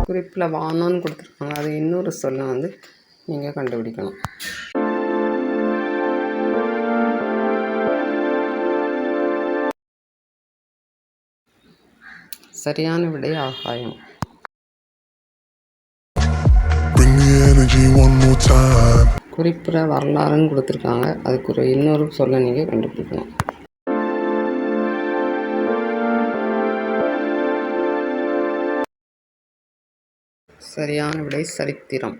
குறிப்பில் வானம்னு கொடுத்துருக்காங்க. அது இன்னொரு சொல்லை வந்து நீங்கள் கண்டுபிடிக்கணும். சரியான விடை ஆகாயம். குறிப்பிட வரலாறுன்னு கொடுத்துருக்காங்க. அதுக்கு ஒரு இன்னொரு சொல்லை நீங்கள் கண்டுபிடிக்கணும். சரியான விடை சரித்திரம்.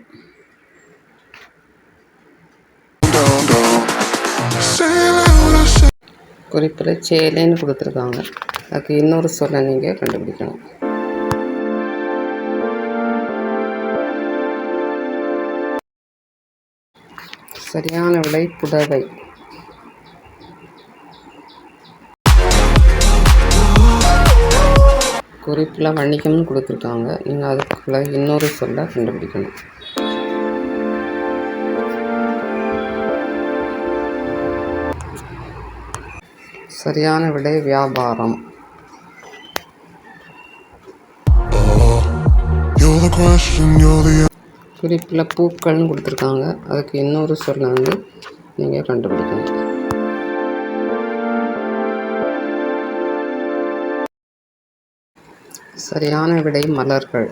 குறிப்பிட சேலைன்னு கொடுத்துருக்காங்க. அதுக்கு இன்னொரு சொல்லை நீங்கள் கண்டுபிடிக்கணும். சரியான விடை புடவை. குறிப்பில் வணிகம்னு கொடுத்துருக்காங்க. நீங்கள் அதுக்குள்ள இன்னொரு சொல்லை கண்டுபிடிக்கணும். சரியான விடை வியாபாரம். குறிப்பில் பூக்கள்னு கொடுத்துருக்காங்க. அதுக்கு இன்னொரு சொல்லை வந்து நீங்கள் கண்டுபிடிக்கணும். சரியான விடை மலர்கள்.